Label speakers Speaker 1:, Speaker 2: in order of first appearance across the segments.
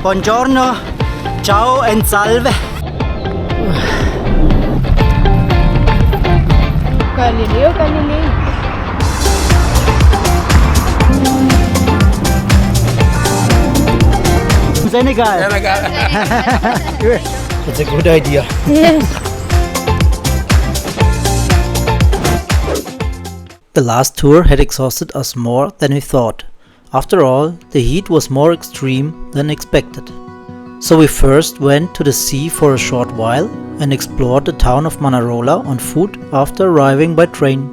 Speaker 1: Buongiorno, ciao and salve.
Speaker 2: Galileo Galilei.
Speaker 1: Senegal. That's a good idea.
Speaker 2: Yes.
Speaker 3: The last tour had exhausted us more than we thought. After all, the heat was more extreme than expected. So we first went to the sea for a short while and explored the town of Manarola on foot after arriving by train.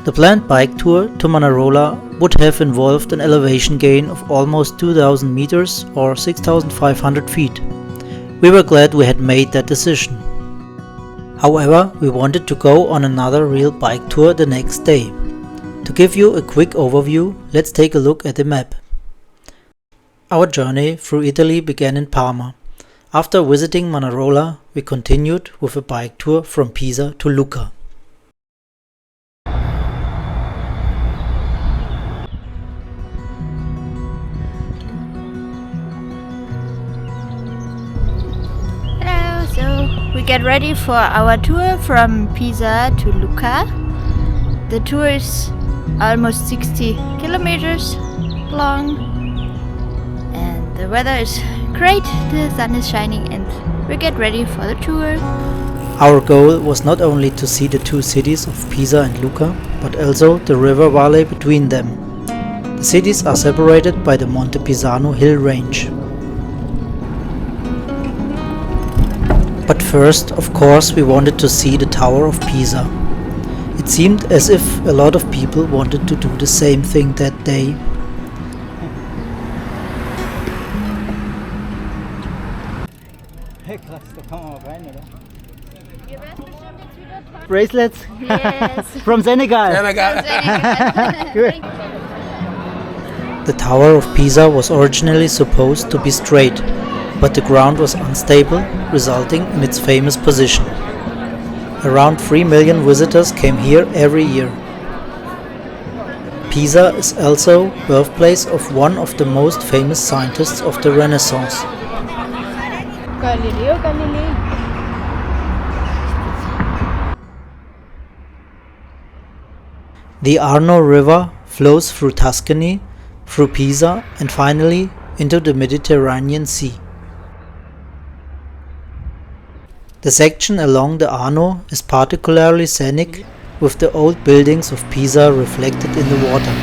Speaker 3: The planned bike tour to Manarola would have involved an elevation gain of almost 2000 meters or 6500 feet. We were glad we had made that decision. However, we wanted to go on another real bike tour the next day. To give you a quick overview, let's take a look at the map. Our journey through Italy began in Parma. After visiting Manarola, we continued with a bike tour from Pisa to Lucca.
Speaker 2: Hello, so we get ready for our tour from Pisa to Lucca. The tour is almost 60 kilometers long and the weather is great, the sun is shining and we get ready for the tour.
Speaker 3: Our goal was not only to see the two cities of Pisa and Lucca, but also the river valley between them. The cities are separated by the Monte Pisano hill range. But first, of course, we wanted to see the Tower of Pisa. It seemed as if a lot of people wanted to do the same thing that day.
Speaker 1: Bracelets?
Speaker 2: Yes.
Speaker 1: From Senegal. Good.
Speaker 3: The Tower of Pisa was originally supposed to be straight, but the ground was unstable, resulting in its famous position. Around 3 million visitors came here every year. Pisa is also birthplace of one of the most famous scientists of the Renaissance.
Speaker 2: Galileo Galilei.
Speaker 3: The Arno River flows through Tuscany, through Pisa, and finally into the Mediterranean Sea. The section along the Arno is particularly scenic, with the old buildings of Pisa reflected in the water.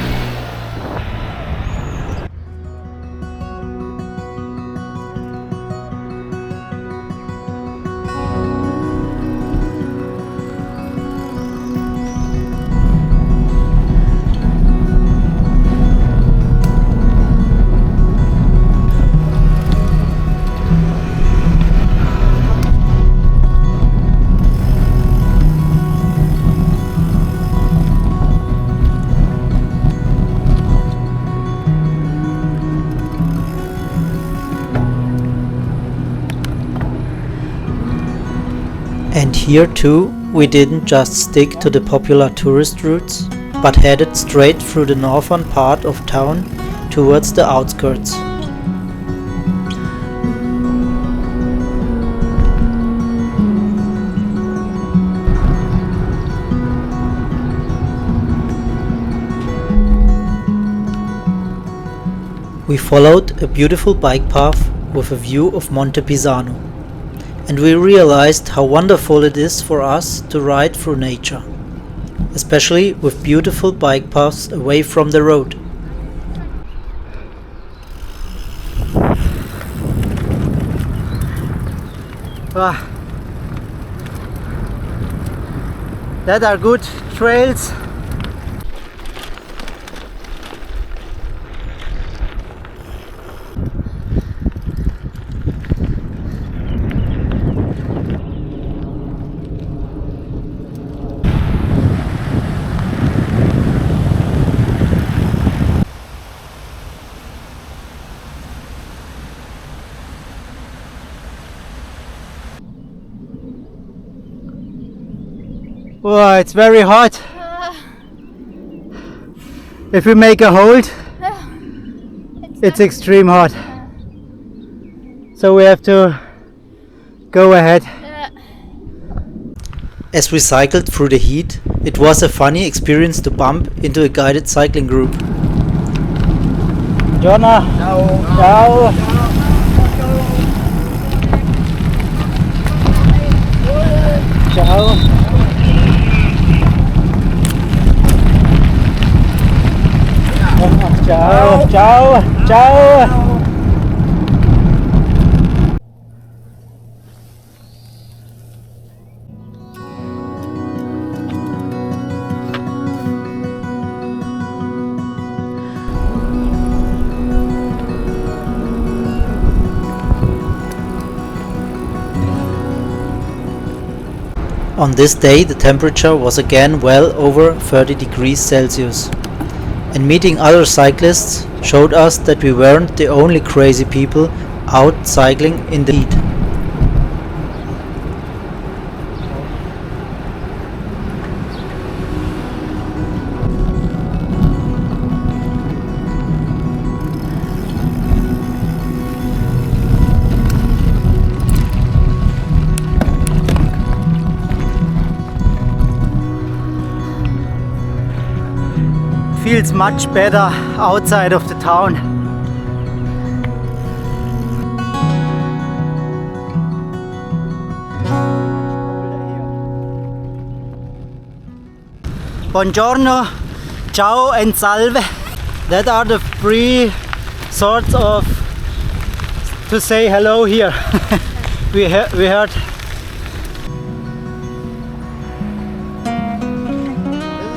Speaker 3: And here too, we didn't just stick to the popular tourist routes, but headed straight through the northern part of town towards the outskirts. We followed a beautiful bike path with a view of Monte Pisano. And we realized how wonderful it is for us to ride through nature, especially with beautiful bike paths away from the road.
Speaker 1: Ah. That are good trails. Oh, it's very hot. If we make a hold, it's extreme hot. So we have to go ahead.
Speaker 3: As we cycled through the heat, it was a funny experience to bump into a guided cycling group.
Speaker 1: Jonah. Ciao. Ciao. Ciao. Ciao. Ciao.
Speaker 3: On this day the temperature was again well over 30 degrees Celsius, and meeting other cyclists showed us that we weren't the only crazy people out cycling in the heat.
Speaker 1: Feels much better outside of the town. Buongiorno, ciao and salve. That are the three sorts of to say hello here. we heard. This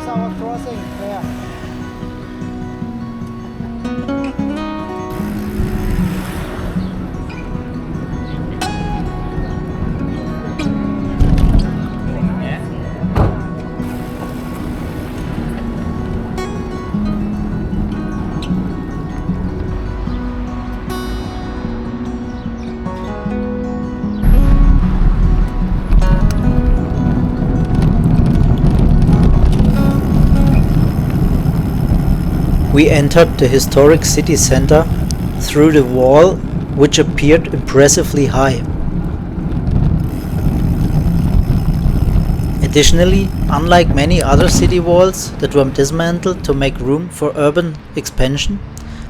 Speaker 1: is our crossing there.
Speaker 3: We entered the historic city center through the wall, which appeared impressively high. Additionally, unlike many other city walls that were dismantled to make room for urban expansion,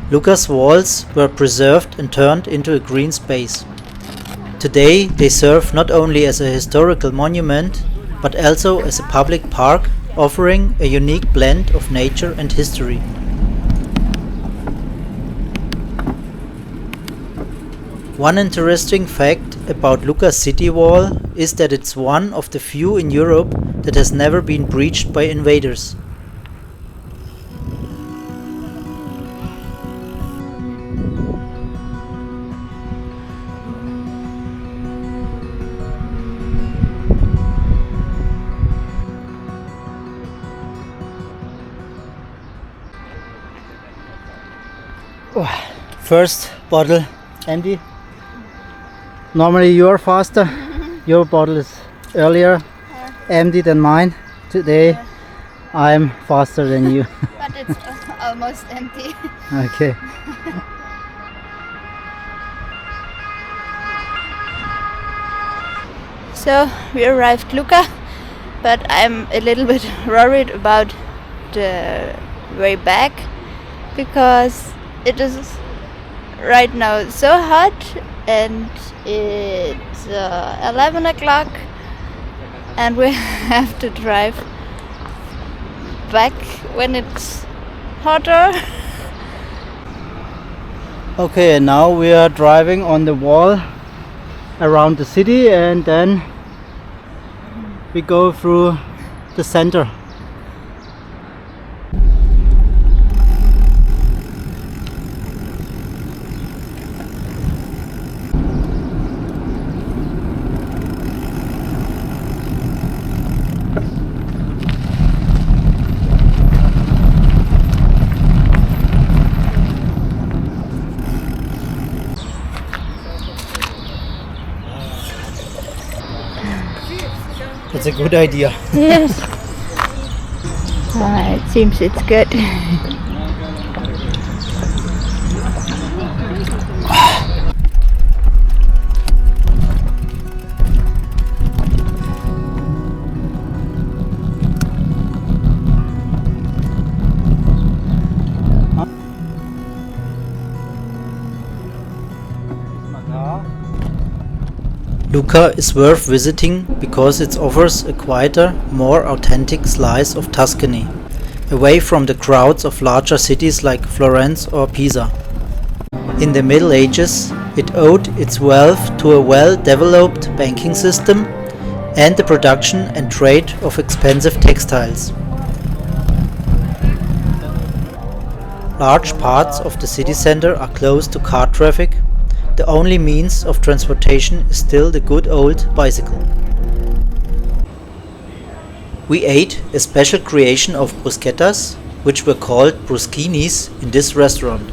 Speaker 3: Lucca's walls were preserved and turned into a green space. Today they serve not only as a historical monument, but also as a public park, offering a unique blend of nature and history. One interesting fact about Lucca's city wall is that it's one of the few in Europe that has never been breached by invaders.
Speaker 1: First bottle empty. Normally you're faster. Your bottle is earlier empty than mine. Today I'm faster than you.
Speaker 2: But it's almost empty.
Speaker 1: Okay.
Speaker 2: So we arrived Lucca, but I'm a little bit worried about the way back because it is right now so hot and it's 11 o'clock and we have to drive back when it's hotter.
Speaker 1: Okay, and now we are driving on the wall around the city and then we go through the center.
Speaker 3: That's a good idea.
Speaker 2: Yes. It seems it's good.
Speaker 3: Lucca is worth visiting because it offers a quieter, more authentic slice of Tuscany, away from the crowds of larger cities like Florence or Pisa. In the Middle Ages, it owed its wealth to a well-developed banking system and the production and trade of expensive textiles. Large parts of the city center are closed to car traffic. The only means of transportation is still the good old bicycle. We ate a special creation of bruschettas, which were called bruschettis in this restaurant.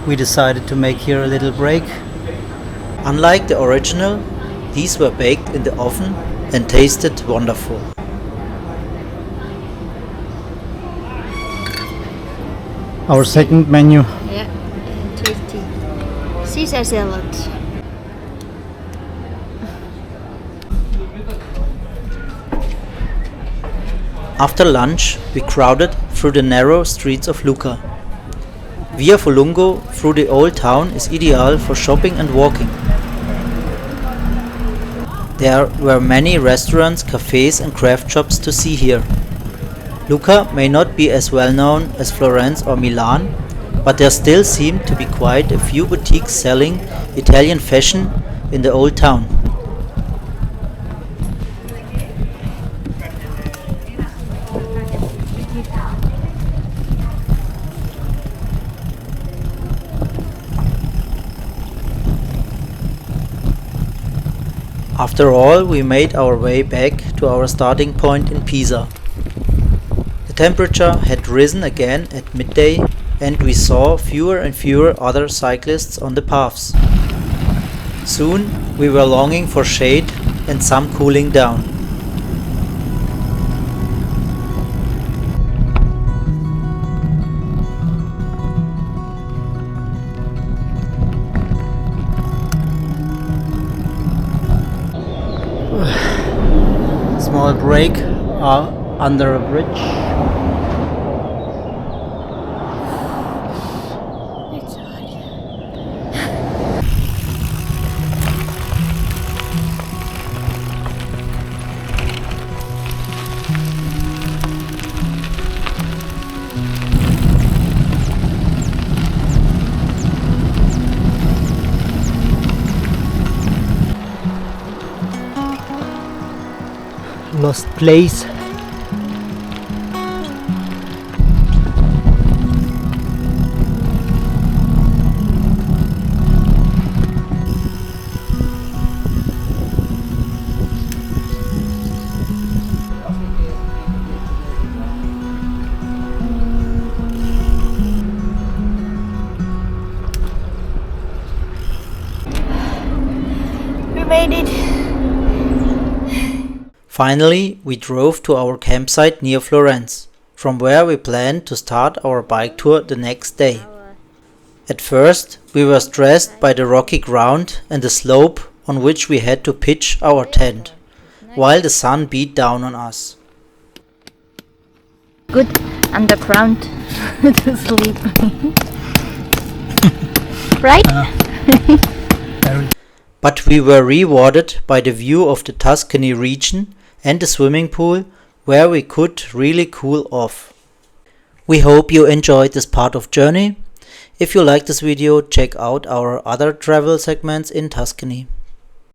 Speaker 1: We decided to make here a little break.
Speaker 3: Unlike the original, these were baked in the oven and tasted wonderful.
Speaker 1: Our second menu.
Speaker 2: Yeah, tasty. Caesar salad.
Speaker 3: After lunch, we crowded through the narrow streets of Lucca. Via Folungo through the old town is ideal for shopping and walking. There were many restaurants, cafes and craft shops to see here. Lucca may not be as well known as Florence or Milan, but there still seem to be quite a few boutiques selling Italian fashion in the old town. After all, we made our way back to our starting point in Pisa. The temperature had risen again at midday and we saw fewer and fewer other cyclists on the paths. Soon we were longing for shade and some cooling down.
Speaker 1: Small break under a bridge.
Speaker 2: It's hot.
Speaker 1: Lost place.
Speaker 2: We made it.
Speaker 3: Finally, we drove to our campsite near Florence, from where we planned to start our bike tour the next day. At first, we were stressed by the rocky ground and the slope on which we had to pitch our tent, while the sun beat down on us.
Speaker 2: Good underground to sleep. Right?
Speaker 3: But we were rewarded by the view of the Tuscany region and the swimming pool, where we could really cool off. We hope you enjoyed this part of journey. If you like this video, check out our other travel segments in Tuscany.